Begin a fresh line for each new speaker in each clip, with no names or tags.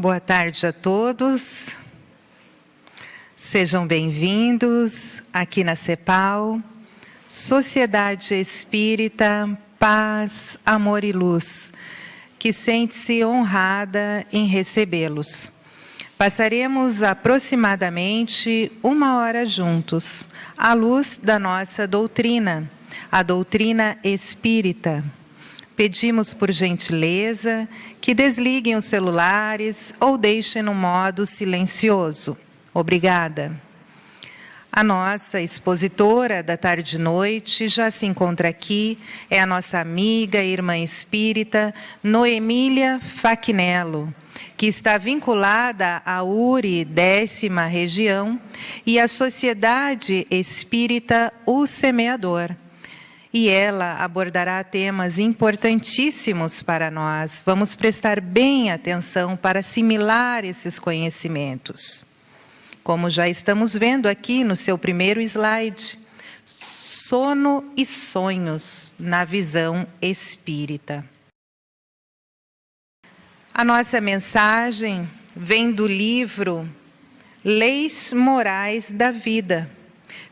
Boa tarde a todos. Sejam bem-vindos aqui na CEPAL, Sociedade Espírita Paz, Amor e Luz, que sente-se honrada em recebê-los. Passaremos aproximadamente 1 hora juntos, à luz da nossa doutrina, a doutrina espírita. Pedimos por gentileza que desliguem os celulares ou deixem no modo silencioso. Obrigada. A nossa expositora da tarde e noite já se encontra aqui, é a nossa amiga e irmã espírita Noemília Fachinello, que está vinculada à URI 10ª Região e à Sociedade Espírita O Semeador. E ela abordará temas importantíssimos para nós. Vamos prestar bem atenção para assimilar esses conhecimentos. Como já estamos vendo aqui no seu primeiro slide, sono e sonhos na visão espírita. A nossa mensagem vem do livro Leis Morais da Vida,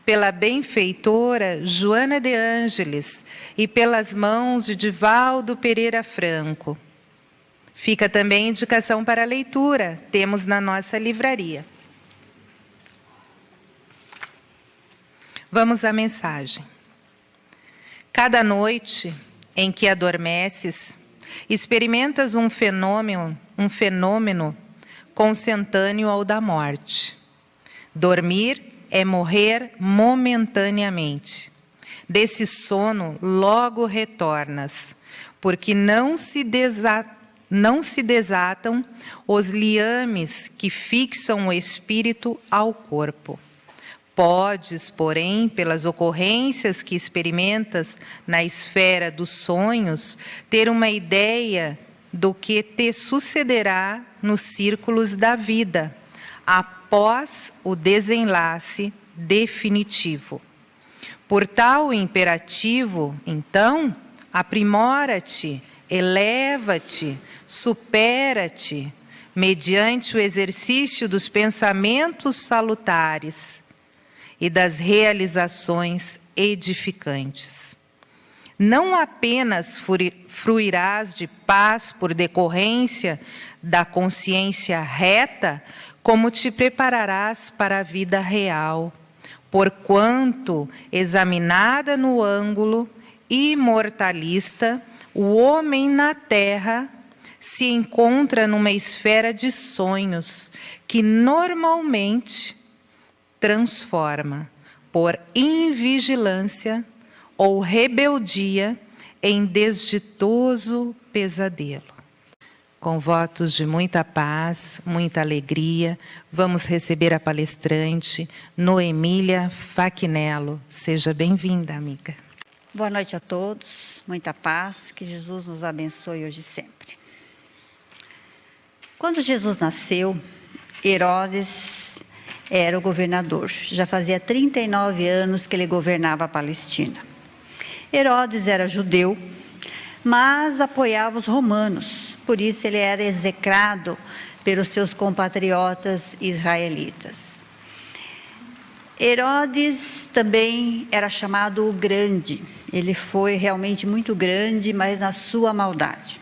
pela benfeitora Joana de Ângeles e pelas mãos de Divaldo Pereira Franco. Fica também indicação para leitura, temos na nossa livraria. Vamos à mensagem. Cada noite em que adormeces, experimentas um fenômeno consentâneo ao da morte. Dormir é morrer momentaneamente. Desse sono logo retornas, porque não se desatam os liames que fixam o espírito ao corpo. Podes, porém, pelas ocorrências que experimentas na esfera dos sonhos, ter uma ideia do que te sucederá nos círculos da vida, após o desenlace definitivo. Por tal imperativo, então, aprimora-te, eleva-te, supera-te, mediante o exercício dos pensamentos salutares e das realizações edificantes. Não apenas fruirás de paz por decorrência da consciência reta, como te prepararás para a vida real, porquanto, examinada no ângulo imortalista, o homem na Terra se encontra numa esfera de sonhos que normalmente transforma, por invigilância ou rebeldia, em desditoso pesadelo. Com votos de muita paz, muita alegria, vamos receber a palestrante Noemília Fachinello. Seja bem-vinda, amiga.
Boa noite a todos, muita paz, que Jesus nos abençoe hoje e sempre. Quando Jesus nasceu, Herodes era o governador. Já fazia 39 anos que ele governava a Palestina. Herodes era judeu, mas apoiava os romanos. Por isso ele era execrado pelos seus compatriotas israelitas. Herodes também era chamado o Grande. Ele foi realmente muito grande, mas na sua maldade.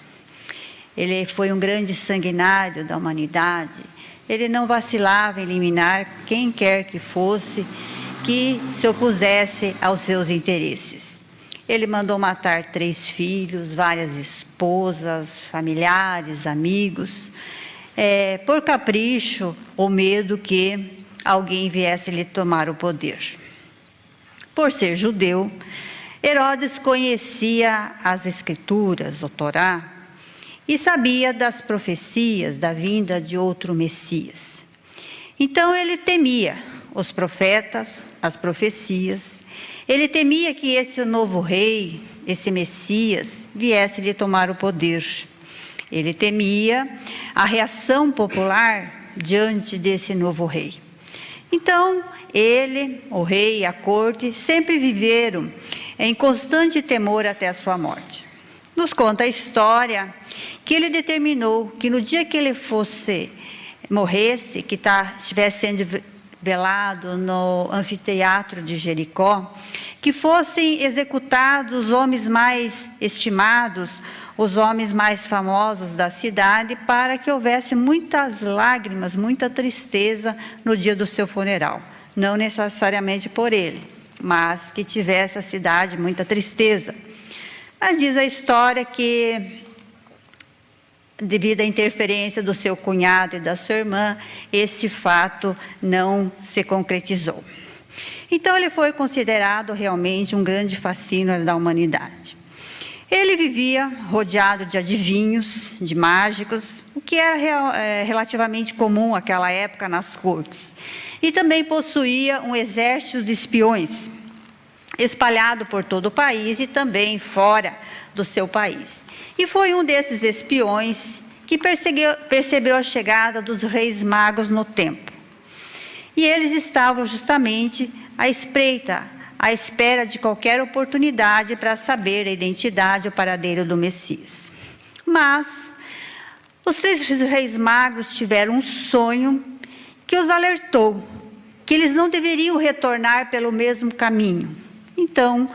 Ele foi um grande sanguinário da humanidade. Ele não vacilava em eliminar quem quer que fosse que se opusesse aos seus interesses. Ele mandou matar 3 filhos, várias esposas, familiares, amigos, por capricho ou medo que alguém viesse lhe tomar o poder. Por ser judeu, Herodes conhecia as Escrituras, o Torá, e sabia das profecias da vinda de outro Messias. Então ele temia os profetas, as profecias. Ele temia que esse novo rei, esse Messias, viesse lhe tomar o poder. Ele temia a reação popular diante desse novo rei. Então, ele, o rei e a corte, sempre viveram em constante temor até a sua morte. Nos conta a história que ele determinou que no dia que ele morresse, que estivesse sendo velado no anfiteatro de Jericó, que fossem executados os homens mais estimados, os homens mais famosos da cidade, para que houvesse muitas lágrimas, muita tristeza no dia do seu funeral. Não necessariamente por ele, mas que tivesse a cidade muita tristeza. Mas diz a história que, devido à interferência do seu cunhado e da sua irmã, este fato não se concretizou. Então, ele foi considerado realmente um grande fascínio da humanidade. Ele vivia rodeado de adivinhos, de mágicos, o que era relativamente comum naquela época nas cortes. E também possuía um exército de espiões, espalhado por todo o país e também fora do seu país. E foi um desses espiões que percebeu a chegada dos reis magos no templo. E eles estavam justamente à espreita, à espera de qualquer oportunidade para saber a identidade ou paradeiro do Messias. Mas os 3 reis magos tiveram um sonho que os alertou que eles não deveriam retornar pelo mesmo caminho. Então,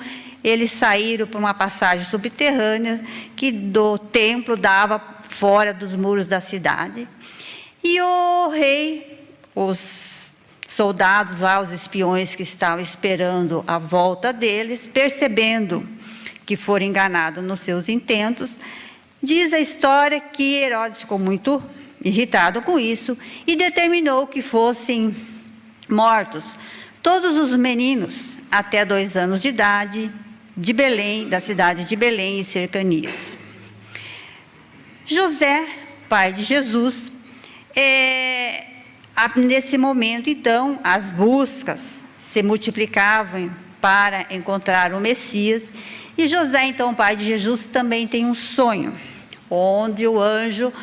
eles saíram por uma passagem subterrânea que do templo dava fora dos muros da cidade. E o rei, os soldados lá, os espiões que estavam esperando a volta deles, percebendo que foram enganados nos seus intentos, diz a história que Herodes ficou muito irritado com isso e determinou que fossem mortos todos os meninos até 2 anos de idade de Belém, da cidade de Belém e cercanias. José, pai de Jesus, nesse momento, então, as buscas se multiplicavam para encontrar o Messias. E José, então, pai de Jesus, também tem um sonho, onde o anjo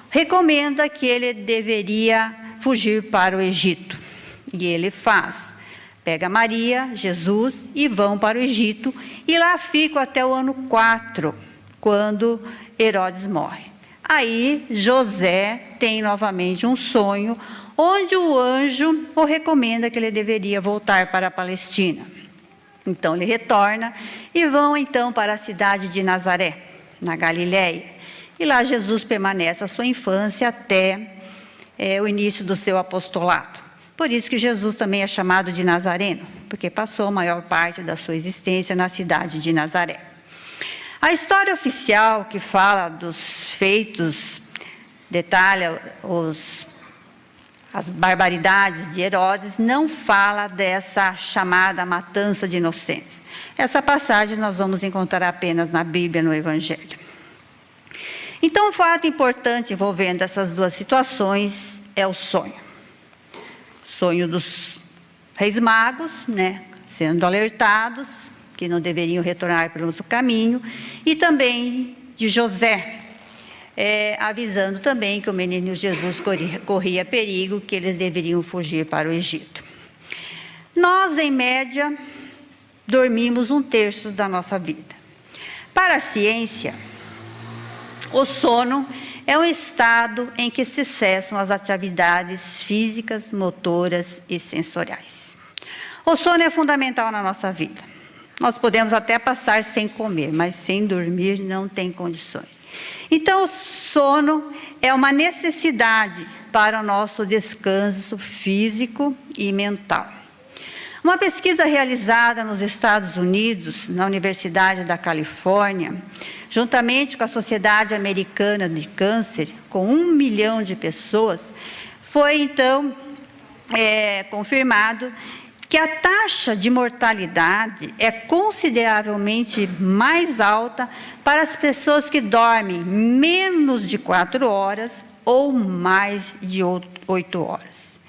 recomenda que ele deveria fugir para o Egito. E ele faz. Pega Maria, Jesus e vão para o Egito. E lá ficam até o ano 4, quando Herodes morre. Aí José tem novamente um sonho, onde o anjo o recomenda que ele deveria voltar para a Palestina. Então ele retorna e vão então para a cidade de Nazaré, na Galiléia. E lá Jesus permanece a sua infância até o início do seu apostolado. Por isso que Jesus também é chamado de Nazareno, porque passou a maior parte da sua existência na cidade de Nazaré. A história oficial que fala dos feitos, detalha as barbaridades de Herodes, não fala dessa chamada matança de inocentes. Essa passagem nós vamos encontrar apenas na Bíblia, no Evangelho. Então, um fato importante envolvendo essas 2 situações é o sonho. Sonho dos reis magos, sendo alertados que não deveriam retornar pelo outro caminho, e também de José, avisando também que o menino Jesus corria perigo, que eles deveriam fugir para o Egito. Nós, em média, dormimos 1/3 da nossa vida. Para a ciência, o sono é um estado em que se cessam as atividades físicas, motoras e sensoriais. O sono é fundamental na nossa vida. Nós podemos até passar sem comer, mas sem dormir não tem condições. Então, o sono é uma necessidade para o nosso descanso físico e mental. Uma pesquisa realizada nos Estados Unidos, na Universidade da Califórnia, juntamente com a Sociedade Americana de Câncer, com 1 milhão de pessoas, foi então confirmado que a taxa de mortalidade é consideravelmente mais alta para as pessoas que dormem menos de 4 horas ou mais de 8 horas.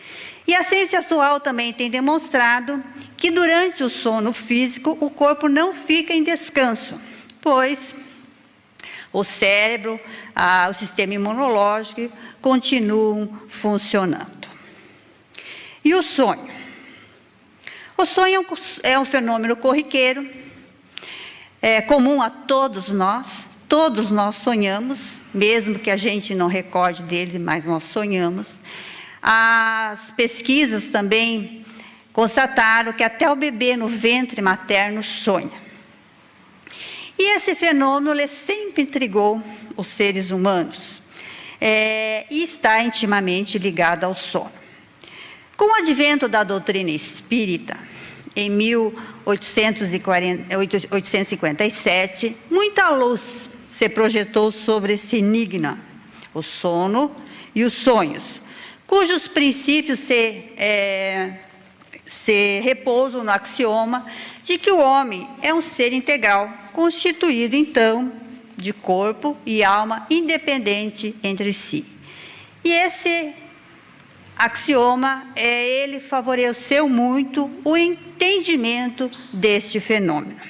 E a ciência atual também tem demonstrado que durante o sono físico o corpo não fica em descanso, pois o cérebro, o sistema imunológico continuam funcionando. E o sonho? O sonho é um fenômeno corriqueiro, comum a todos nós, Todos nós sonhamos, mesmo que a gente não recorde dele, mas nós sonhamos. As pesquisas também constataram que até o bebê no ventre materno sonha. E esse fenômeno ele sempre intrigou os seres humanos e está intimamente ligado ao sono. Com o advento da doutrina espírita, em 1857, muita luz se projetou sobre esse enigma, o sono e os sonhos, cujos princípios se repousam no axioma de que o homem é um ser integral, constituído, então, de corpo e alma independente entre si. E esse axioma, ele favoreceu muito o entendimento deste fenômeno.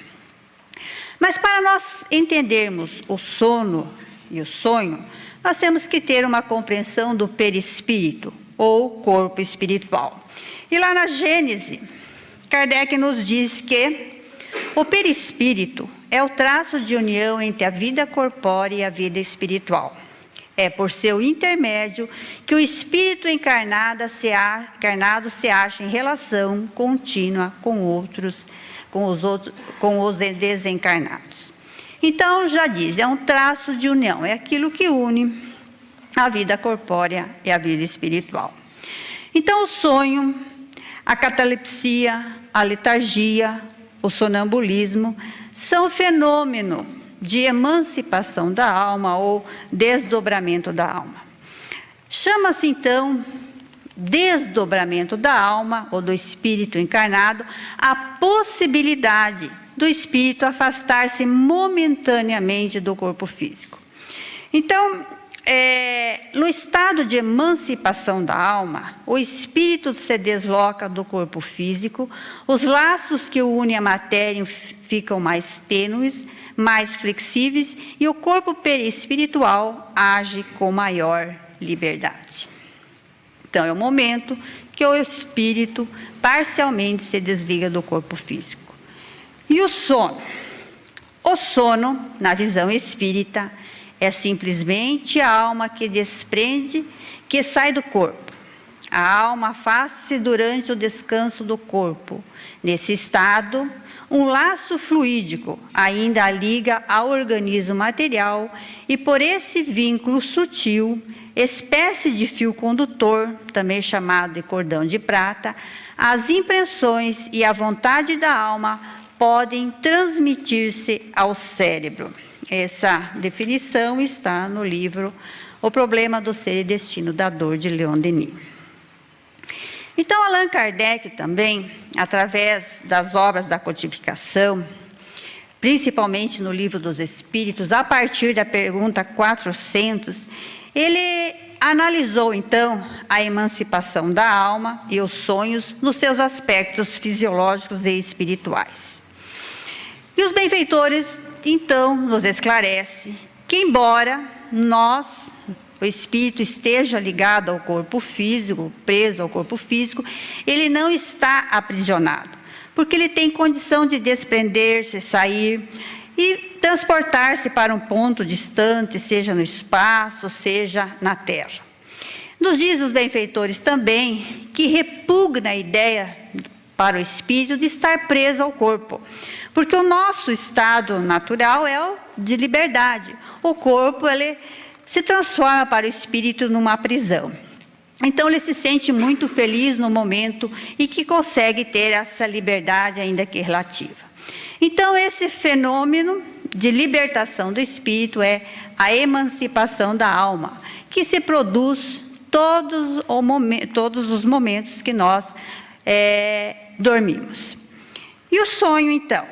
Mas para nós entendermos o sono e o sonho, nós temos que ter uma compreensão do perispírito, ou corpo espiritual. E lá na Gênese, Kardec nos diz que o perispírito é o traço de união entre a vida corpórea e a vida espiritual. É por seu intermédio que o espírito encarnado se acha em relação contínua com os desencarnados. Então, já diz, é um traço de união, é aquilo que une a vida corpórea e a vida espiritual. Então, o sonho, a catalepsia, a letargia, o sonambulismo são fenômenos de emancipação da alma ou desdobramento da alma. Chama-se, então, desdobramento da alma ou do espírito encarnado a possibilidade do espírito afastar-se momentaneamente do corpo físico. Então, no estado de emancipação da alma, o espírito se desloca do corpo físico, os laços que o unem à matéria ficam mais tênues, mais flexíveis, e o corpo perispiritual age com maior liberdade. Então, é o momento que o espírito parcialmente se desliga do corpo físico. E o sono? O sono, na visão espírita, é simplesmente a alma que desprende, que sai do corpo. A alma afasta-se durante o descanso do corpo. Nesse estado, um laço fluídico ainda a liga ao organismo material e por esse vínculo sutil, espécie de fio condutor, também chamado de cordão de prata, as impressões e a vontade da alma podem transmitir-se ao cérebro. Essa definição está no livro O Problema do Ser e Destino da Dor, de Leon Denis. Então, Allan Kardec também, através das obras da codificação, principalmente no Livro dos Espíritos, a partir da pergunta 400, ele analisou, então, a emancipação da alma e os sonhos nos seus aspectos fisiológicos e espirituais. E os benfeitores, então, nos esclarece que, embora o espírito esteja ligado ao corpo físico, preso ao corpo físico, ele não está aprisionado, porque ele tem condição de desprender-se, sair e transportar-se para um ponto distante, seja no espaço, seja na terra. Nos diz os benfeitores também que repugna a ideia para o espírito de estar preso ao corpo, porque o nosso estado natural é o de liberdade. O corpo, ele se transforma para o espírito numa prisão. Então, ele se sente muito feliz no momento e que consegue ter essa liberdade, ainda que relativa. Então, esse fenômeno de libertação do espírito é a emancipação da alma, que se produz todos os momentos que nós dormimos. E o sonho, então?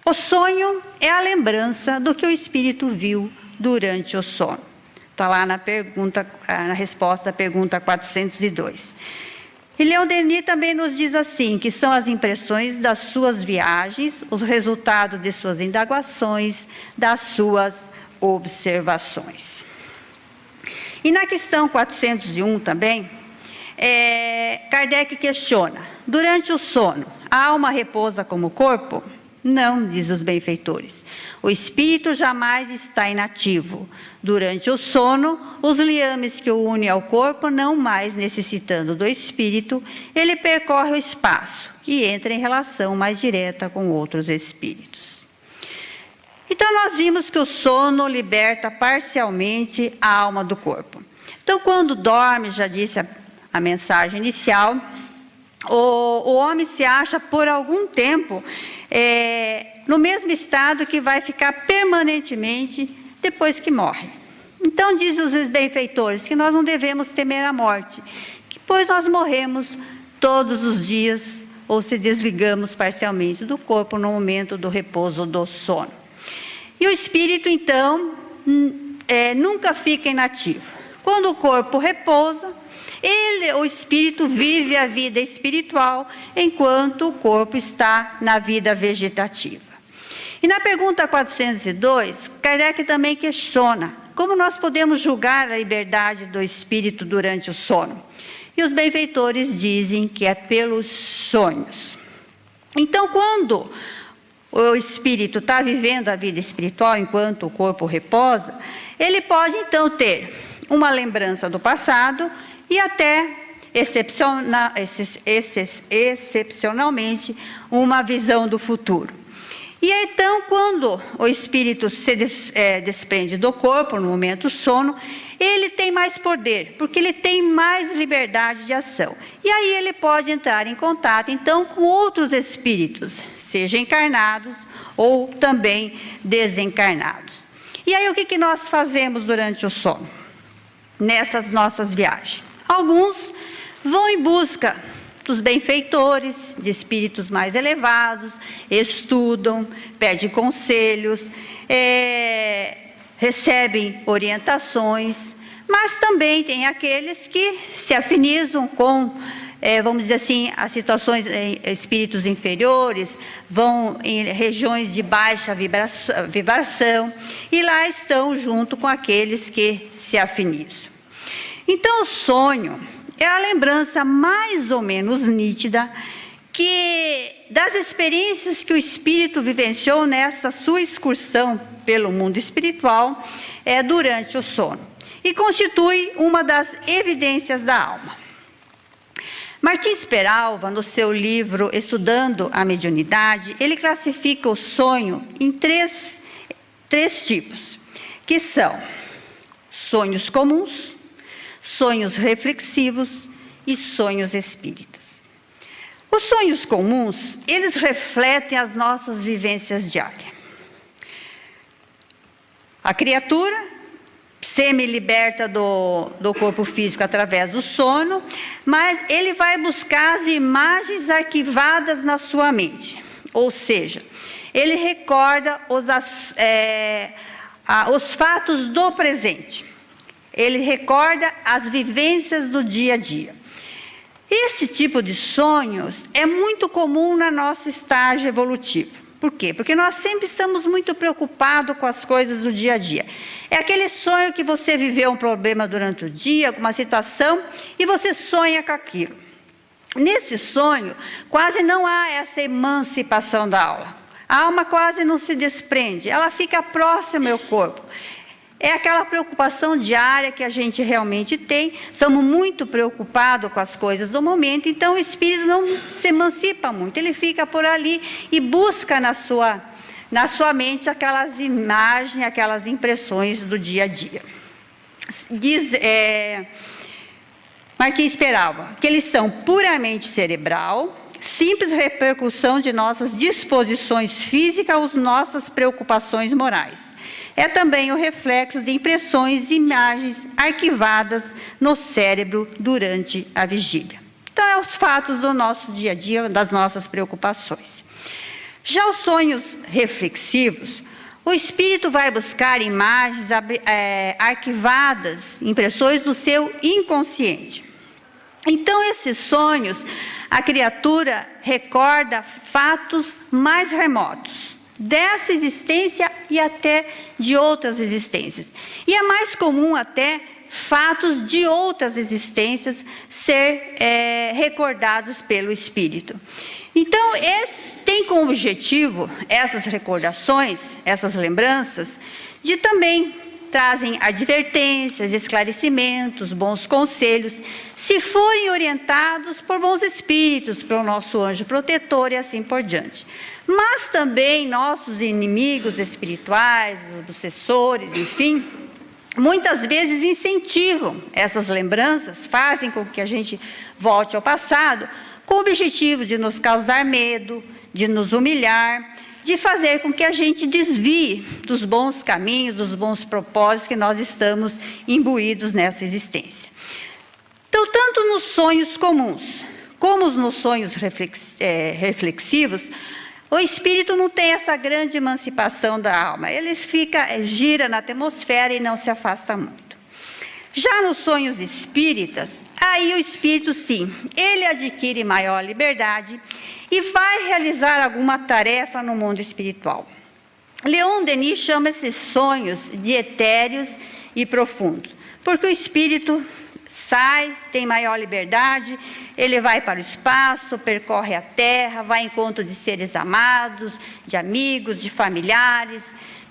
O sonho é a lembrança do que o espírito viu durante o sono. Está lá na resposta da pergunta 402. E Leon Denis também nos diz assim, que são as impressões das suas viagens, os resultados de suas indagações, das suas observações. E na questão 401 também, Kardec questiona, durante o sono, a alma repousa como o corpo? Não, diz os benfeitores. O espírito jamais está inativo. Durante o sono, os liames que o unem ao corpo, não mais necessitando do espírito, ele percorre o espaço e entra em relação mais direta com outros espíritos. Então, nós vimos que o sono liberta parcialmente a alma do corpo. Então, quando dorme, já disse a mensagem inicial, o homem se acha por algum tempo no mesmo estado que vai ficar permanentemente depois que morre. Então, diz os benfeitores que nós não devemos temer a morte, que pois nós morremos todos os dias ou se desligamos parcialmente do corpo no momento do repouso do sono. E o espírito, então, nunca fica inativo. Quando o corpo repousa, o espírito vive a vida espiritual, enquanto o corpo está na vida vegetativa. E na pergunta 402, Kardec também questiona como nós podemos julgar a liberdade do espírito durante o sono. E os benfeitores dizem que é pelos sonhos. Então, quando o espírito está vivendo a vida espiritual enquanto o corpo reposa, ele pode então ter uma lembrança do passado e até excepcionalmente uma visão do futuro. E então, quando o espírito se desprende do corpo no momento do sono, ele tem mais poder, porque ele tem mais liberdade de ação. E aí ele pode entrar em contato, então, com outros espíritos, seja encarnados ou também desencarnados. E aí o que nós fazemos durante o sono? Nessas nossas viagens. Alguns vão em busca dos benfeitores, de espíritos mais elevados, estudam, pedem conselhos, recebem orientações, mas também tem aqueles que se afinizam com, vamos dizer assim, as situações, espíritos inferiores, vão em regiões de baixa vibração, e lá estão junto com aqueles que se afinizam. Então, o sonho é a lembrança mais ou menos nítida das experiências que o espírito vivenciou nessa sua excursão pelo mundo espiritual durante o sono, e constitui uma das evidências da alma. Martins Peralva, no seu livro Estudando a Mediunidade, ele classifica o sonho em três tipos, que são sonhos comuns, sonhos reflexivos e sonhos espíritas. Os sonhos comuns, eles refletem as nossas vivências diárias. A criatura semi-liberta do corpo físico através do sono, mas ele vai buscar as imagens arquivadas na sua mente. Ou seja, ele recorda os fatos do presente. Ele recorda as vivências do dia a dia. Esse tipo de sonhos é muito comum no nosso estágio evolutivo. Por quê? Porque nós sempre estamos muito preocupados com as coisas do dia a dia. É aquele sonho que você viveu um problema durante o dia, alguma situação, e você sonha com aquilo. Nesse sonho, quase não há essa emancipação da alma. A alma quase não se desprende, ela fica próxima ao corpo. É aquela preocupação diária que a gente realmente tem, somos muito preocupados com as coisas do momento, então o espírito não se emancipa muito, ele fica por ali e busca na sua mente aquelas imagens, aquelas impressões do dia a dia. Diz Martins Peralva que eles são puramente cerebral, simples repercussão de nossas disposições físicas ou nossas preocupações morais. É também o reflexo de impressões e imagens arquivadas no cérebro durante a vigília. Então, é os fatos do nosso dia a dia, das nossas preocupações. Já os sonhos reflexivos, o espírito vai buscar imagens arquivadas, impressões do seu inconsciente. Então, esses sonhos, a criatura recorda fatos mais remotos dessa existência e até de outras existências. E é mais comum até fatos de outras existências ser recordados pelo espírito. Então, tem como objetivo essas recordações, essas lembranças, de também trazem advertências, esclarecimentos, bons conselhos, se forem orientados por bons espíritos, pelo nosso anjo protetor e assim por diante. Mas também nossos inimigos espirituais, obsessores, enfim, muitas vezes incentivam essas lembranças, fazem com que a gente volte ao passado, com o objetivo de nos causar medo, de nos humilhar, de fazer com que a gente desvie dos bons caminhos, dos bons propósitos que nós estamos imbuídos nessa existência. Então, tanto nos sonhos comuns, como nos sonhos reflexivos, o espírito não tem essa grande emancipação da alma. Ele gira na atmosfera e não se afasta muito. Já nos sonhos espíritas, aí o espírito, sim, ele adquire maior liberdade e vai realizar alguma tarefa no mundo espiritual. Leon Denis chama esses sonhos de etéreos e profundos, porque o espírito sai, tem maior liberdade, ele vai para o espaço, percorre a terra, vai ao encontro de seres amados, de amigos, de familiares,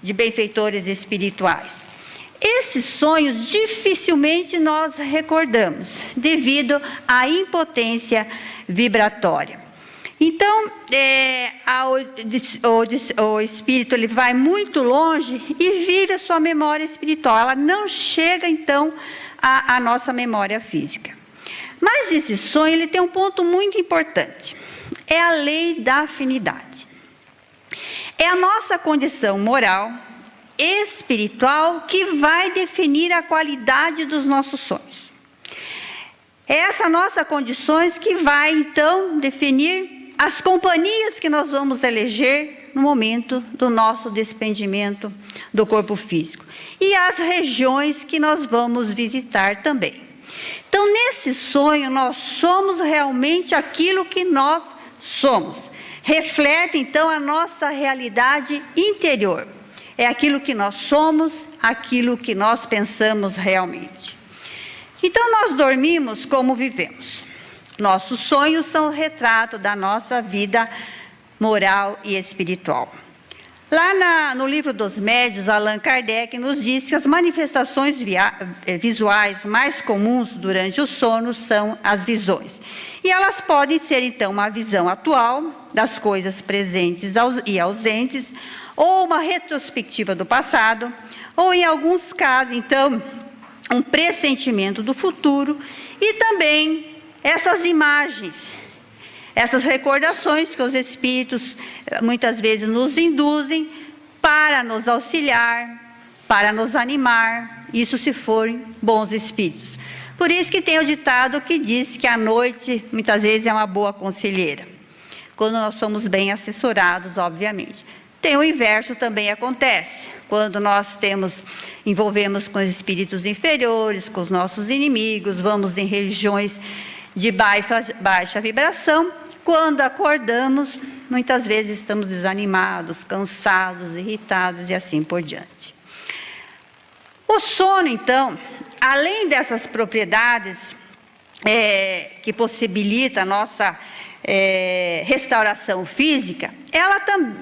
de benfeitores espirituais. Esses sonhos dificilmente nós recordamos, devido à impotência vibratória. Então, o espírito ele vai muito longe e vive a sua memória espiritual. Ela não chega, então, à nossa memória física. Mas esse sonho ele tem um ponto muito importante. É a lei da afinidade. É a nossa condição moral, espiritual, que vai definir a qualidade dos nossos sonhos. É essa nossa condições que vai, então, definir as companhias que nós vamos eleger no momento do nosso desprendimento do corpo físico. E as regiões que nós vamos visitar também. Então, nesse sonho, nós somos realmente aquilo que nós somos. Reflete, então, a nossa realidade interior. É aquilo que nós somos, aquilo que nós pensamos realmente. Então, nós dormimos como vivemos. Nossos sonhos são o retrato da nossa vida moral e espiritual. Lá no livro dos médiuns, Allan Kardec nos diz que as manifestações visuais mais comuns durante o sono são as visões. E elas podem ser, então, uma visão atual das coisas presentes e ausentes, ou uma retrospectiva do passado, ou, em alguns casos, então, um pressentimento do futuro, e também essas imagens, essas recordações que os espíritos muitas vezes nos induzem para nos auxiliar, para nos animar, isso se forem bons espíritos. Por isso que tem o ditado que diz que a noite muitas vezes é uma boa conselheira, quando nós somos bem assessorados, obviamente. Tem o inverso também acontece, quando nós envolvemos com os espíritos inferiores, com os nossos inimigos, vamos em regiões de baixa vibração. Quando acordamos, muitas vezes estamos desanimados, cansados, irritados e assim por diante. O sono, então, além dessas propriedades que possibilita a nossa restauração física,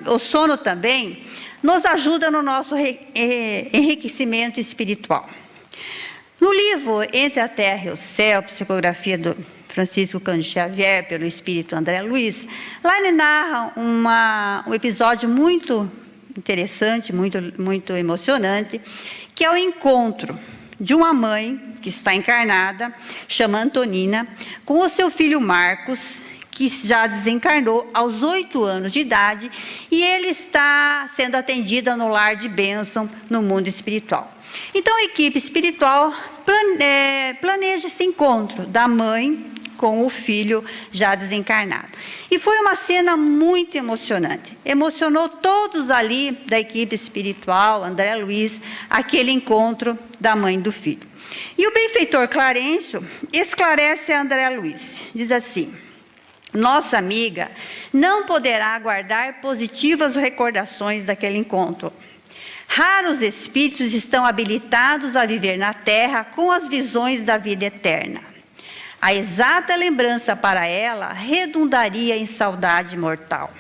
o sono também nos ajuda no nosso enriquecimento espiritual. No livro Entre a Terra e o Céu, psicografia do Francisco Cândido Xavier, pelo espírito André Luiz, lá ele narra um episódio muito interessante, muito emocionante, que é o encontro de uma mãe que está encarnada, chama Antonina, com o seu filho Marcos, que já desencarnou aos 8 anos de idade, e ele está sendo atendido no lar de bênção no mundo espiritual. Então, a equipe espiritual planeja esse encontro da mãe com o filho já desencarnado. E foi uma cena muito emocionante. Emocionou todos ali da equipe espiritual, André Luiz, aquele encontro da mãe do filho. E o benfeitor Clarencio esclarece a André Luiz. Diz assim: nossa amiga não poderá guardar positivas recordações daquele encontro. Raros espíritos estão habilitados a viver na Terra com as visões da vida eterna. A exata lembrança para ela redundaria em saudade mortal.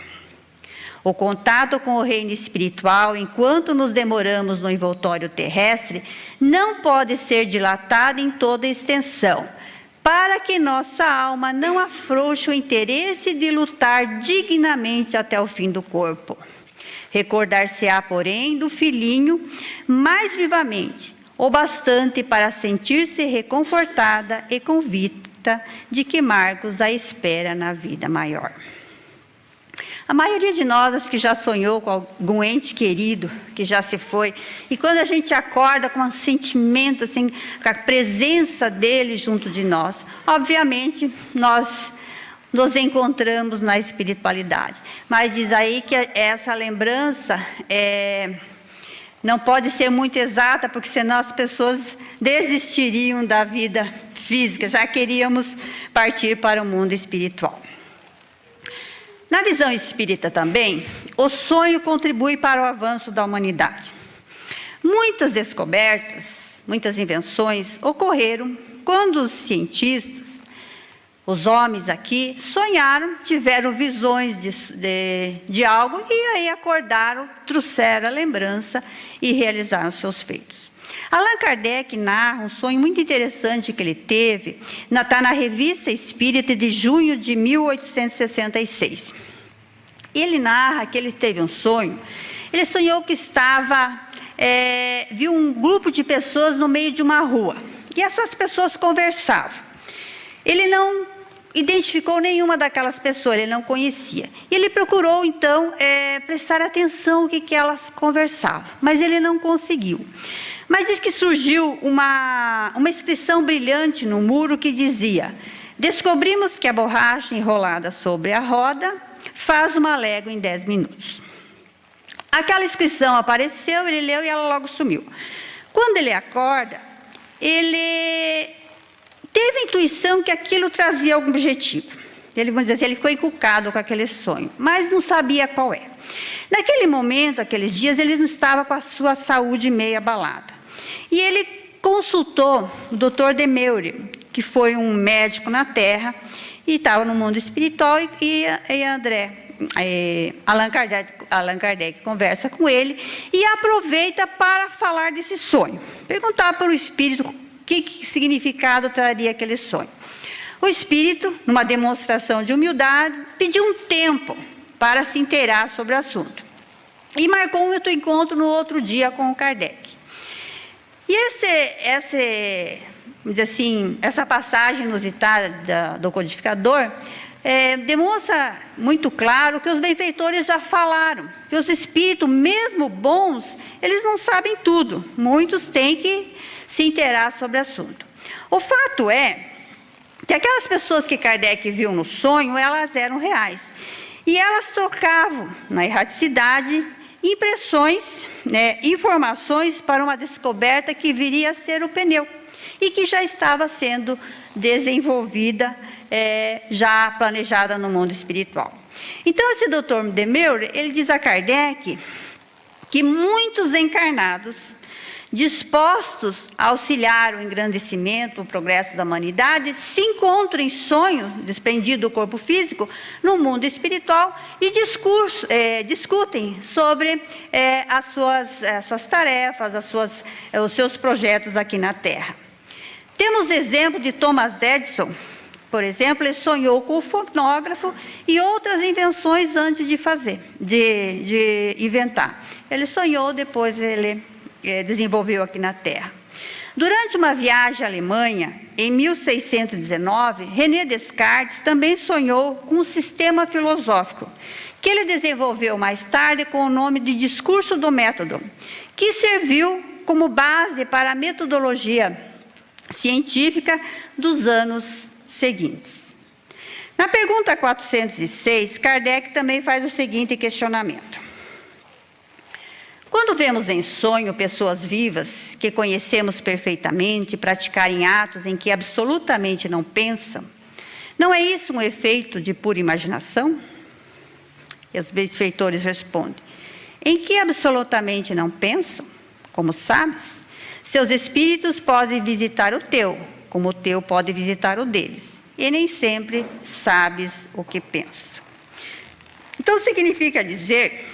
O contato com o reino espiritual, enquanto nos demoramos no envoltório terrestre, não pode ser dilatado em toda extensão, para que nossa alma não afrouxe o interesse de lutar dignamente até o fim do corpo. Recordar-se-á, porém, do filhinho mais vivamente, o bastante para sentir-se reconfortada e convicta de que Marcos a espera na vida maior. A maioria de nós, acho que já sonhou com algum ente querido que já se foi, e quando a gente acorda com um sentimento, assim, com a presença dele junto de nós, obviamente nós nos encontramos na espiritualidade. Mas diz aí que essa lembrança não pode ser muito exata, porque senão as pessoas desistiriam da vida física, já queríamos partir para o mundo espiritual. Na visão espírita também, o sonho contribui para o avanço da humanidade. Muitas descobertas, muitas invenções ocorreram quando os cientistas, os homens aqui, sonharam, tiveram visões de algo e aí acordaram, trouxeram a lembrança e realizaram seus feitos. Allan Kardec narra um sonho muito interessante que ele teve, está na Revista Espírita de junho de 1866. Ele narra que ele teve um sonho, ele sonhou que viu um grupo de pessoas no meio de uma rua, e essas pessoas conversavam. Ele não identificou nenhuma daquelas pessoas, ele não conhecia. Ele procurou, então, prestar atenção no que elas conversavam, mas ele não conseguiu. Mas diz que surgiu uma inscrição brilhante no muro que dizia: descobrimos que a borracha enrolada sobre a roda faz uma légua em 10 minutos. Aquela inscrição apareceu, ele leu e ela logo sumiu. Quando ele acorda, ele teve a intuição que aquilo trazia algum objetivo. Ele, vamos dizer assim, ele ficou encucado com aquele sonho, mas não sabia qual é. Naquele momento, aqueles dias, ele não estava com a sua saúde meio abalada. E ele consultou o Dr. de Meury, que foi um médico na Terra, e estava no mundo espiritual, e Allan Kardec conversa com ele, e aproveita para falar desse sonho. Perguntar para o espírito que significado traria aquele sonho. O espírito, numa demonstração de humildade, pediu um tempo para se inteirar sobre o assunto. E marcou um outro encontro no outro dia com o Kardec. E vamos dizer assim, essa passagem inusitada do codificador demonstra muito claro que os benfeitores já falaram, que os espíritos, mesmo bons, eles não sabem tudo. Muitos têm que se inteirar sobre o assunto. O fato é que aquelas pessoas que Kardec viu no sonho, elas eram reais. E elas trocavam, na erraticidade, impressões, informações para uma descoberta que viria a ser o pneu, e que já estava sendo desenvolvida, já planejada no mundo espiritual. Então, esse Dr. de Meury, ele diz a Kardec que muitos encarnados, dispostos a auxiliar o engrandecimento, o progresso da humanidade, se encontram em sonho, desprendido do corpo físico, no mundo espiritual e discutem sobre as suas tarefas, os seus projetos aqui na Terra. Temos exemplo de Thomas Edison, por exemplo, ele sonhou com o fonógrafo e outras invenções antes de inventar. Ele sonhou, depois ele desenvolveu aqui na Terra. Durante uma viagem à Alemanha, em 1619, René Descartes também sonhou com um sistema filosófico, que ele desenvolveu mais tarde com o nome de discurso do método, que serviu como base para a metodologia científica dos anos seguintes. Na pergunta 406, Kardec também faz o seguinte questionamento: quando vemos em sonho pessoas vivas que conhecemos perfeitamente praticarem atos em que absolutamente não pensam, não é isso um efeito de pura imaginação? E os benfeitores respondem: em que absolutamente não pensam? Como sabes? Seus espíritos podem visitar o teu, como o teu pode visitar o deles, e nem sempre sabes o que penso. Então, significa dizer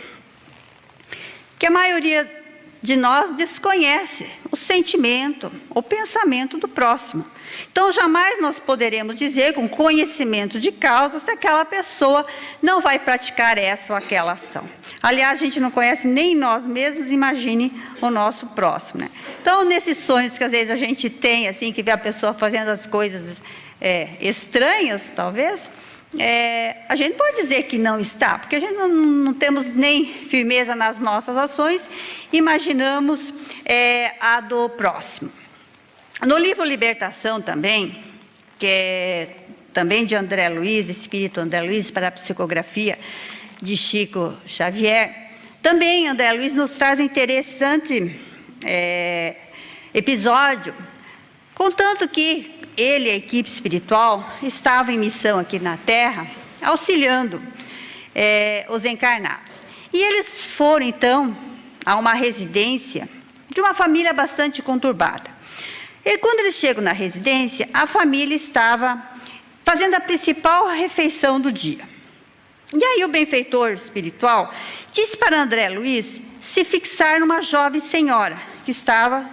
que a maioria de nós desconhece o sentimento, o pensamento do próximo. Então, jamais nós poderemos dizer com conhecimento de causa se aquela pessoa não vai praticar essa ou aquela ação. Aliás, a gente não conhece nem nós mesmos, imagine o nosso próximo, né? Então, nesses sonhos que às vezes a gente tem, assim, que vê a pessoa fazendo as coisas estranhas, talvez, a gente pode dizer que não está, porque a gente não temos nem firmeza nas nossas ações, imaginamos a do próximo. No livro Libertação também, que é também de André Luiz, Espírito André Luiz, para a psicografia de Chico Xavier, também André Luiz nos traz um interessante episódio, contando que ele e a equipe espiritual estavam em missão aqui na Terra, auxiliando os encarnados. E eles foram, então, a uma residência de uma família bastante conturbada. E quando eles chegam na residência, a família estava fazendo a principal refeição do dia. E aí o benfeitor espiritual disse para André Luiz se fixar numa jovem senhora que estava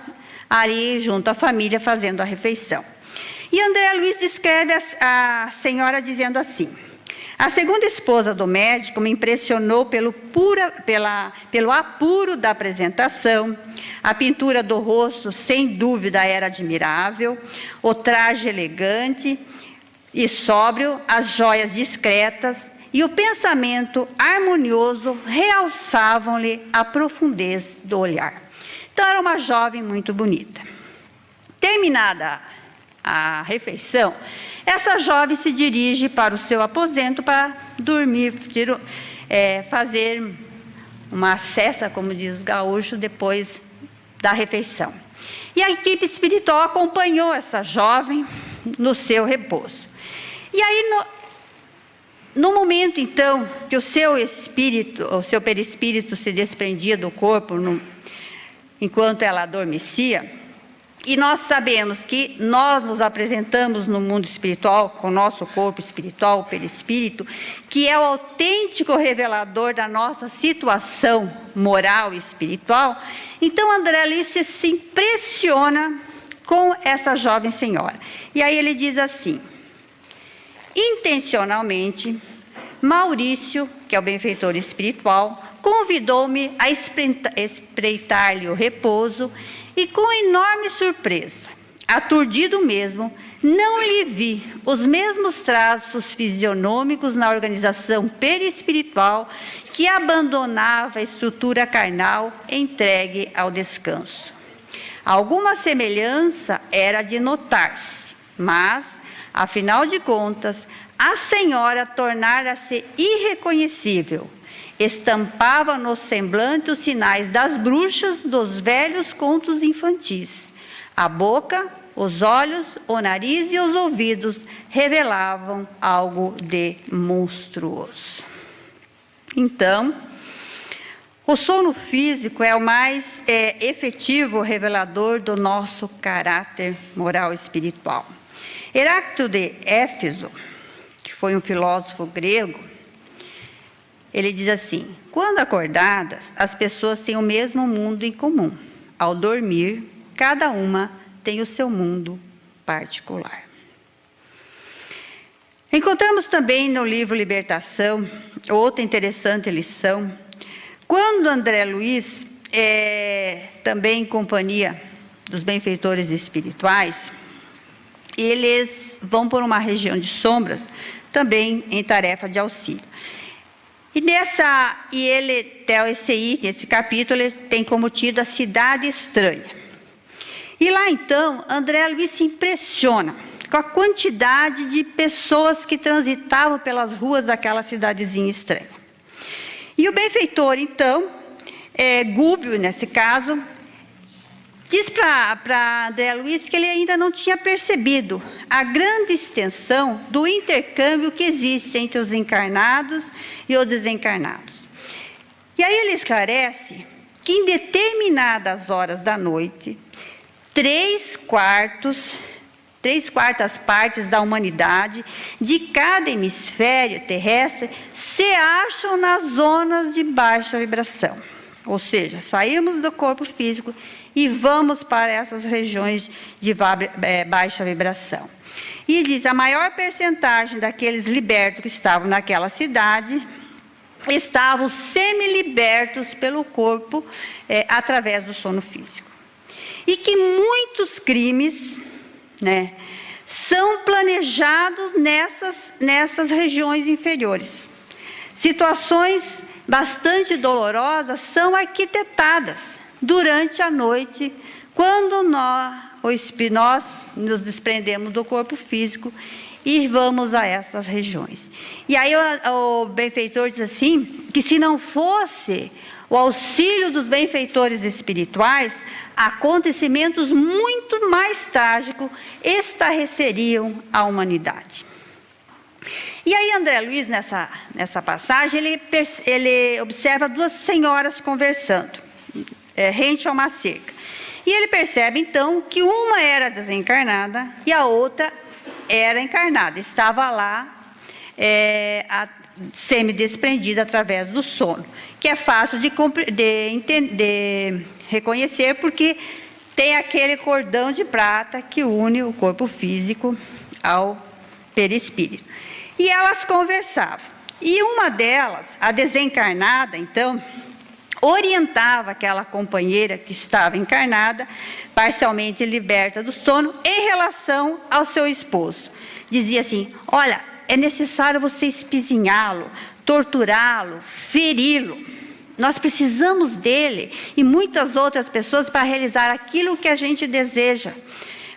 ali junto à família fazendo a refeição. E André Luiz descreve a senhora dizendo assim: a segunda esposa do médico me impressionou pelo apuro da apresentação, a pintura do rosto, sem dúvida, era admirável, o traje elegante e sóbrio, as joias discretas e o pensamento harmonioso realçavam-lhe a profundez do olhar. Então, era uma jovem muito bonita. Terminada a refeição, essa jovem se dirige para o seu aposento para dormir, fazer uma cesta, como diz os gaúchos, depois da refeição. E a equipe espiritual acompanhou essa jovem no seu repouso. E aí, no momento, então, que o seu espírito, o seu perispírito se desprendia do corpo, enquanto ela adormecia, e nós sabemos que nós nos apresentamos no mundo espiritual, com o nosso corpo espiritual, o perispírito, que é o autêntico revelador da nossa situação moral e espiritual. Então, André Luiz se impressiona com essa jovem senhora. E aí ele diz assim: intencionalmente, Maurício, que é o benfeitor espiritual, convidou-me a espreitar-lhe o repouso e, com enorme surpresa, aturdido mesmo, não lhe vi os mesmos traços fisionômicos na organização perispiritual que abandonava a estrutura carnal entregue ao descanso. Alguma semelhança era de notar-se, mas, afinal de contas, a senhora tornara-se irreconhecível. Estampava no semblante os sinais das bruxas dos velhos contos infantis. A boca, os olhos, o nariz e os ouvidos revelavam algo de monstruoso. Então, o sono físico é o mais efetivo revelador do nosso caráter moral e espiritual. Heráclito de Éfeso, que foi um filósofo grego, ele diz assim: quando acordadas, as pessoas têm o mesmo mundo em comum. Ao dormir, cada uma tem o seu mundo particular. Encontramos também no livro Libertação outra interessante lição. Quando André Luiz, também em companhia dos benfeitores espirituais, eles vão por uma região de sombras, também em tarefa de auxílio. E esse capítulo, ele tem como título a cidade estranha. E lá então, André Luiz se impressiona com a quantidade de pessoas que transitavam pelas ruas daquela cidadezinha estranha. E o benfeitor, então, Gúbio, nesse caso, diz para André Luiz que ele ainda não tinha percebido a grande extensão do intercâmbio que existe entre os encarnados e os desencarnados. E aí ele esclarece que em determinadas horas da noite, 3/4 3/4 partes da humanidade de cada hemisfério terrestre se acham nas zonas de baixa vibração. Ou seja, saímos do corpo físico e vamos para essas regiões de baixa vibração. E diz, a maior percentagem daqueles libertos que estavam naquela cidade estavam semi-libertos pelo corpo através do sono físico. E que muitos crimes, né, são planejados nessas regiões inferiores. Situações bastante dolorosas são arquitetadas durante a noite, quando nós nos desprendemos do corpo físico e vamos a essas regiões. E aí o benfeitor diz assim, que se não fosse o auxílio dos benfeitores espirituais, acontecimentos muito mais trágicos estarreceriam a humanidade. E aí André Luiz, nessa passagem, ele observa duas senhoras conversando, rente a uma cerca. E ele percebe, então, que uma era desencarnada e a outra era encarnada. Estava lá, semi-desprendida através do sono, que é fácil de reconhecer, porque tem aquele cordão de prata que une o corpo físico ao perispírito. E elas conversavam. E uma delas, a desencarnada, então, orientava aquela companheira que estava encarnada, parcialmente liberta do sono, em relação ao seu esposo. Dizia assim, olha, é necessário você espizinhá-lo, torturá-lo, feri-lo. Nós precisamos dele e muitas outras pessoas para realizar aquilo que a gente deseja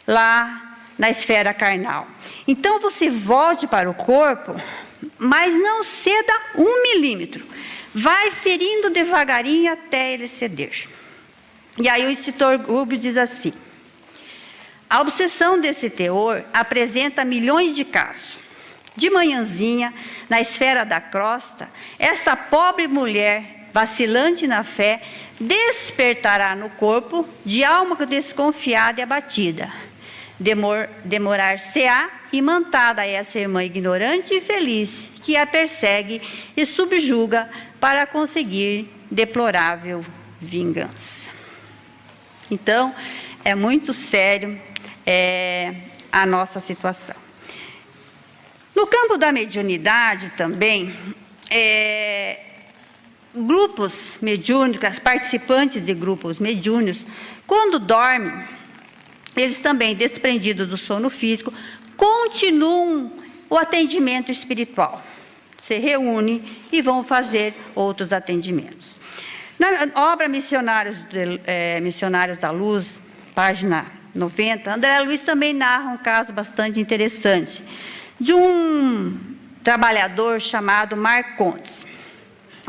lá na esfera carnal. Então você volte para o corpo, mas não ceda 1 milímetro. Vai ferindo devagarinho até ele ceder. E aí o instrutor Rubio diz assim, a obsessão desse teor apresenta milhões de casos. De manhãzinha, na esfera da crosta, essa pobre mulher, vacilante na fé, despertará no corpo de alma desconfiada e abatida. Demorar-se-á imantada essa irmã ignorante e infeliz, que a persegue e subjuga para conseguir deplorável vingança. Então, é muito sério a nossa situação. No campo da mediunidade também, grupos mediúnicos, participantes de grupos mediúnicos, quando dormem, eles também, desprendidos do sono físico, continuam o atendimento espiritual. Se reúnem e vão fazer outros atendimentos. Na obra Missionários da Luz, página 90, André Luiz também narra um caso bastante interessante de um trabalhador chamado Marcondes.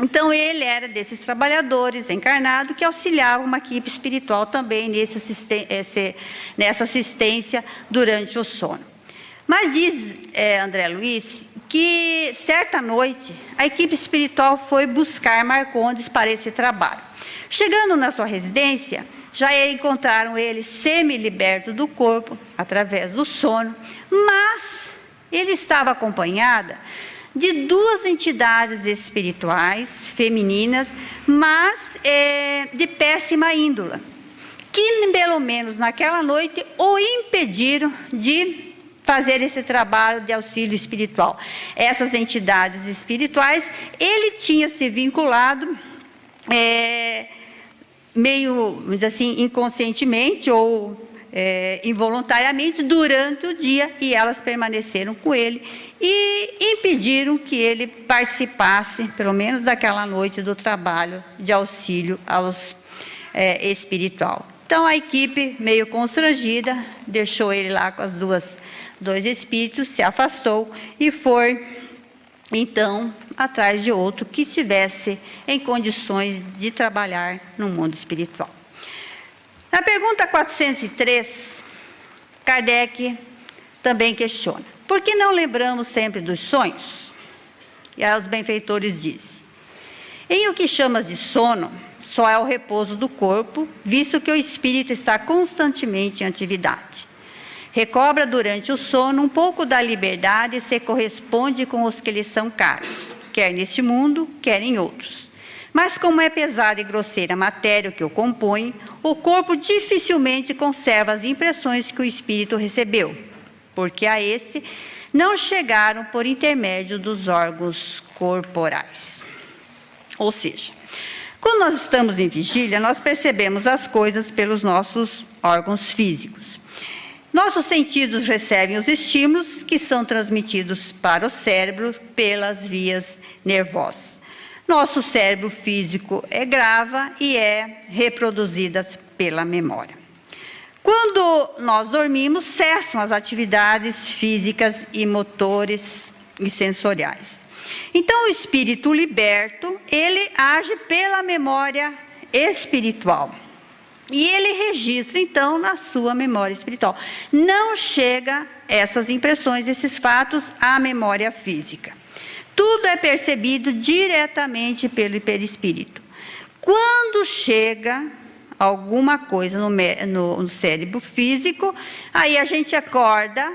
Então, ele era desses trabalhadores encarnados que auxiliavam uma equipe espiritual também nessa assistência durante o sono. Mas diz André Luiz que, certa noite, a equipe espiritual foi buscar Marcondes para esse trabalho. Chegando na sua residência, já encontraram ele semi-liberto do corpo, através do sono, mas ele estava acompanhada de 2 entidades espirituais femininas, mas de péssima índole, que pelo menos naquela noite o impediram de fazer esse trabalho de auxílio espiritual. Essas entidades espirituais, ele tinha se vinculado meio, vamos dizer assim, inconscientemente ou involuntariamente durante o dia, e elas permaneceram com ele e impediram que ele participasse, pelo menos daquela noite, do trabalho de auxílio espiritual. Então a equipe, meio constrangida, deixou ele lá com as dois espíritos, se afastou e foi então atrás de outro que estivesse em condições de trabalhar no mundo espiritual. Na pergunta 403, Kardec também questiona: por que não lembramos sempre dos sonhos? E aí os benfeitores dizem: em o que chamas de sono, só é o repouso do corpo, visto que o espírito está constantemente em atividade. Recobra durante o sono um pouco da liberdade e se corresponde com os que lhes são caros, quer neste mundo, quer em outros. Mas como é pesada e grosseira a matéria que o compõe, o corpo dificilmente conserva as impressões que o espírito recebeu, porque a esse não chegaram por intermédio dos órgãos corporais. Ou seja, quando nós estamos em vigília, nós percebemos as coisas pelos nossos órgãos físicos. Nossos sentidos recebem os estímulos que são transmitidos para o cérebro pelas vias nervosas. Nosso cérebro físico grava e é reproduzida pela memória. Quando nós dormimos, cessam as atividades físicas e motores e sensoriais. Então, o espírito liberto, ele age pela memória espiritual. E ele registra, então, na sua memória espiritual. Não chega essas impressões, esses fatos, à memória física. Tudo é percebido diretamente pelo perispírito. Quando chega alguma coisa no cérebro físico, aí a gente acorda,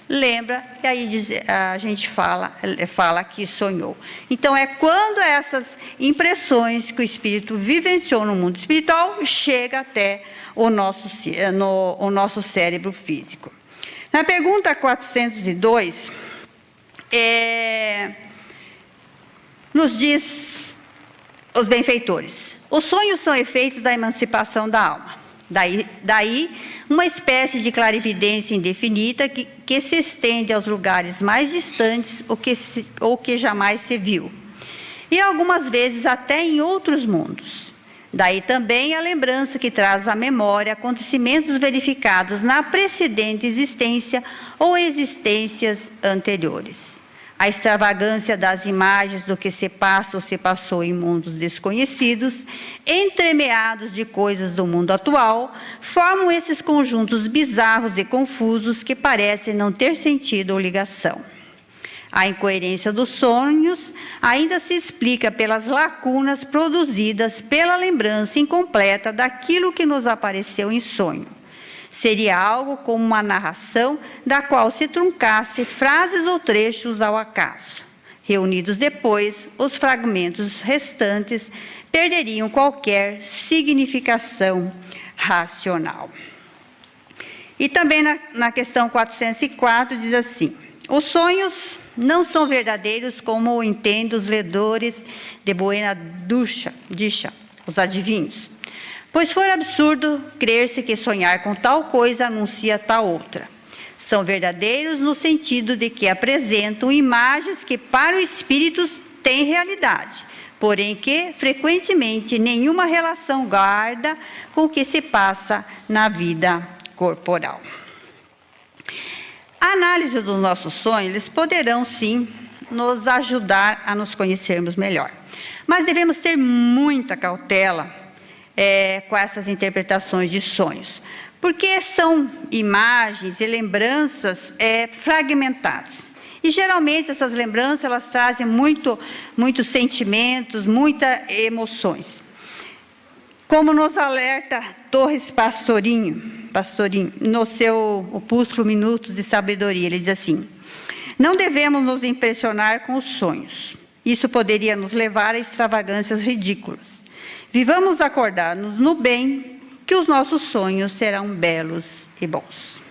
lembra, e aí a gente fala que sonhou. Então, é quando essas impressões que o espírito vivenciou no mundo espiritual chega até o nosso cérebro físico. Na pergunta 402, nos diz os benfeitores: os sonhos são efeitos da emancipação da alma. Daí uma espécie de clarividência indefinida que se estende aos lugares mais distantes ou que jamais se viu. E algumas vezes até em outros mundos. Daí também a lembrança que traz à memória acontecimentos verificados na precedente existência ou existências anteriores. A extravagância das imagens do que se passa ou se passou em mundos desconhecidos, entremeados de coisas do mundo atual, formam esses conjuntos bizarros e confusos que parecem não ter sentido ou ligação. A incoerência dos sonhos ainda se explica pelas lacunas produzidas pela lembrança incompleta daquilo que nos apareceu em sonho. Seria algo como uma narração da qual se truncasse frases ou trechos ao acaso. Reunidos depois, os fragmentos restantes perderiam qualquer significação racional. E também na questão 404 diz assim: os sonhos não são verdadeiros como o entendem os ledores de Buena Dicha, os adivinhos. Pois for absurdo crer-se que sonhar com tal coisa anuncia tal outra. São verdadeiros no sentido de que apresentam imagens que para o espírito têm realidade, porém que frequentemente nenhuma relação guarda com o que se passa na vida corporal. A análise dos nossos sonhos, eles poderão sim nos ajudar a nos conhecermos melhor. Mas devemos ter muita cautela com essas interpretações de sonhos, porque são imagens e lembranças fragmentadas. E geralmente essas lembranças elas trazem muitos sentimentos, muitas emoções. Como nos alerta Torres Pastorinho no seu opúsculo Minutos de Sabedoria, ele diz assim: não devemos nos impressionar com os sonhos. Isso poderia nos levar a extravagâncias ridículas. Vivamos acordados no bem, que os nossos sonhos serão belos e bons.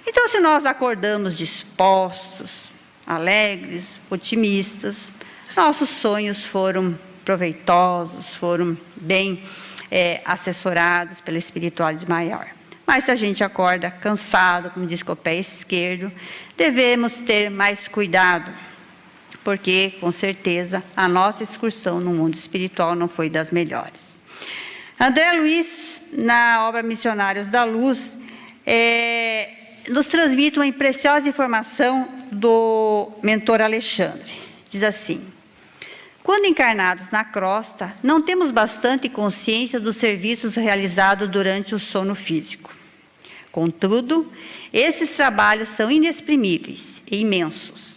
Então, se nós acordamos dispostos, alegres, otimistas, nossos sonhos foram proveitosos, foram bem assessorados pela espiritualidade maior. Mas se a gente acorda cansado, como diz com o pé esquerdo, devemos ter mais cuidado, porque, com certeza, a nossa excursão no mundo espiritual não foi das melhores. André Luiz, na obra Missionários da Luz, nos transmite uma preciosa informação do mentor Alexandre. Diz assim: quando encarnados na crosta, não temos bastante consciência dos serviços realizados durante o sono físico. Contudo, esses trabalhos são inexprimíveis e imensos.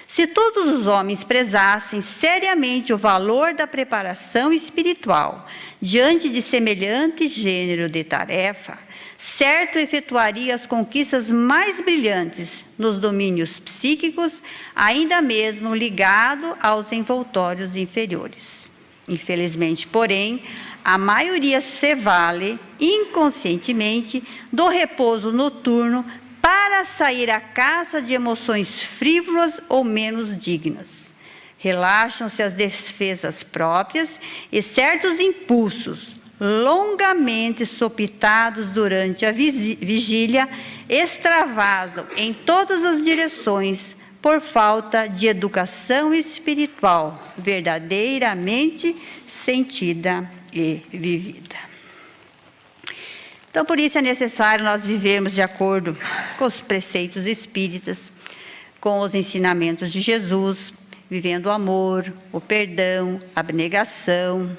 Se todos os homens prezassem seriamente o valor da preparação espiritual diante de semelhante gênero de tarefa, certo efetuaria as conquistas mais brilhantes nos domínios psíquicos, ainda mesmo ligado aos envoltórios inferiores. Infelizmente, porém, a maioria se vale inconscientemente do repouso noturno para sair à caça de emoções frívolas ou menos dignas. Relaxam-se as defesas próprias e certos impulsos, longamente sopitados durante a vigília, extravasam em todas as direções por falta de educação espiritual verdadeiramente sentida e vivida. Então, por isso é necessário nós vivermos de acordo com os preceitos espíritas, com os ensinamentos de Jesus, vivendo o amor, o perdão, a abnegação,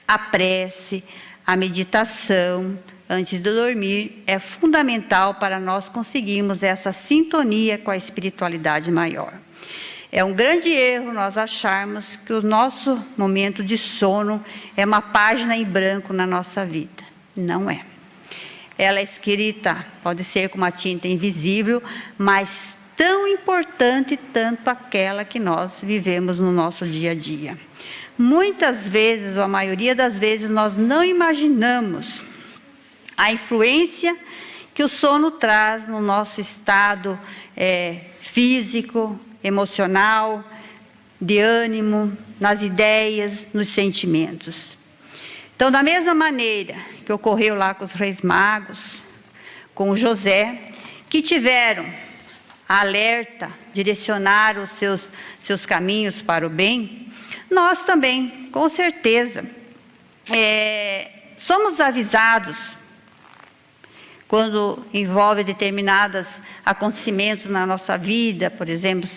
a prece, a meditação antes de dormir é fundamental para nós conseguirmos essa sintonia com a espiritualidade maior. É um grande erro nós acharmos que o nosso momento de sono é uma página em branco na nossa vida. Não é. Ela é escrita, pode ser com uma tinta invisível, mas tão importante tanto aquela que nós vivemos no nosso dia a dia. Muitas vezes, ou a maioria das vezes, nós não imaginamos a influência que o sono traz no nosso estado físico, emocional, de ânimo, nas ideias, nos sentimentos. Então, da mesma maneira que ocorreu lá com os Reis Magos, com José, que tiveram alerta, direcionaram os seus caminhos para o bem, nós também, com certeza, somos avisados quando envolve determinados acontecimentos na nossa vida, por exemplo,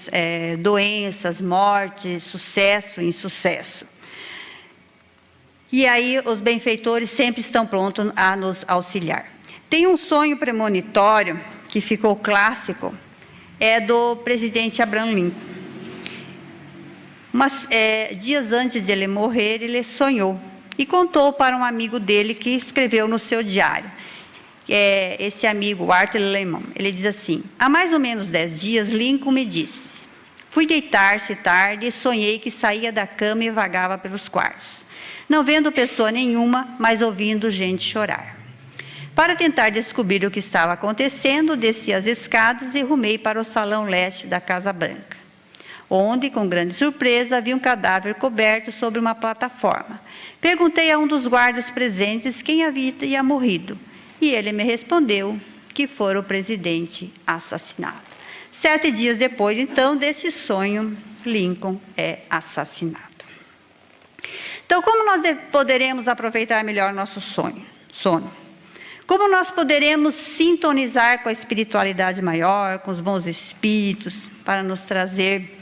doenças, morte, sucesso, insucesso. E aí os benfeitores sempre estão prontos a nos auxiliar. Tem um sonho premonitório que ficou clássico, é do presidente Abraham Lincoln. Mas dias antes de ele morrer, ele sonhou e contou para um amigo dele que escreveu no seu diário. Esse amigo, Arthur Lehman, ele diz assim: há mais ou menos 10 dias, Lincoln me disse: fui deitar-se tarde e sonhei que saía da cama e vagava pelos quartos, não vendo pessoa nenhuma, mas ouvindo gente chorar. Para tentar descobrir o que estava acontecendo, desci as escadas e rumei para o salão leste da Casa Branca, onde, com grande surpresa, havia um cadáver coberto sobre uma plataforma. Perguntei a um dos guardas presentes quem havia morrido, e ele me respondeu que fora o presidente assassinado. 7 dias depois, então, desse sonho, Lincoln é assassinado. Então, como nós poderemos aproveitar melhor nosso sono? Como nós poderemos sintonizar com a espiritualidade maior, com os bons espíritos, para nos trazer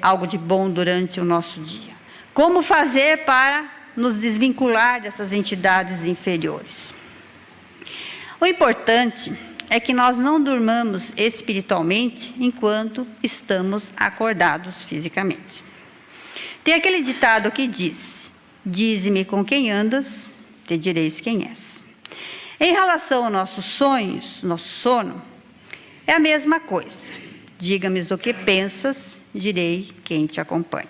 algo de bom durante o nosso dia? Como fazer para nos desvincular dessas entidades inferiores? O importante é que nós não durmamos espiritualmente enquanto estamos acordados fisicamente. Tem aquele ditado que diz: dize-me com quem andas, te direis quem és. Em relação aos nossos sonhos, nosso sono, é a mesma coisa. Diga-me o que pensas, direi quem te acompanha.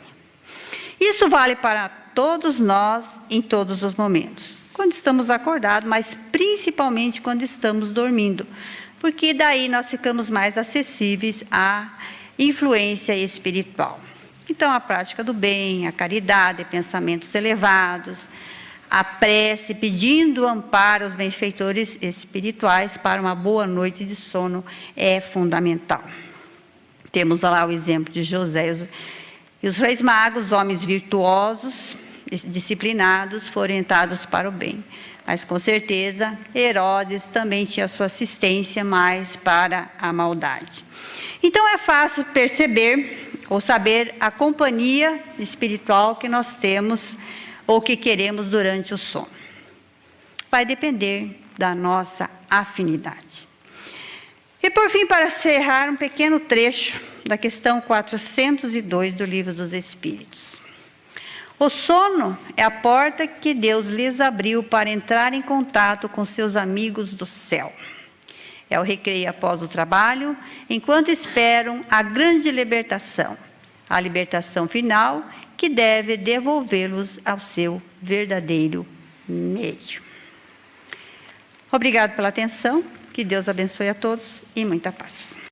Isso vale para todos nós em todos os momentos, quando estamos acordados, mas principalmente quando estamos dormindo, porque daí nós ficamos mais acessíveis à influência espiritual. Então, a prática do bem, a caridade, pensamentos elevados, a prece, pedindo amparo aos benfeitores espirituais para uma boa noite de sono é fundamental. Temos lá o exemplo de José e os Reis Magos, homens virtuosos, disciplinados, foram orientados para o bem. Mas, com certeza, Herodes também tinha sua assistência mais para a maldade. Então, é fácil perceber ou saber a companhia espiritual que nós temos ou que queremos durante o sono. Vai depender da nossa afinidade. E, por fim, para encerrar, um pequeno trecho da questão 402 do Livro dos Espíritos. O sono é a porta que Deus lhes abriu para entrar em contato com seus amigos do céu. É o recreio após o trabalho, enquanto esperam a grande libertação, a libertação final que deve devolvê-los ao seu verdadeiro meio. Obrigado pela atenção, que Deus abençoe a todos e muita paz.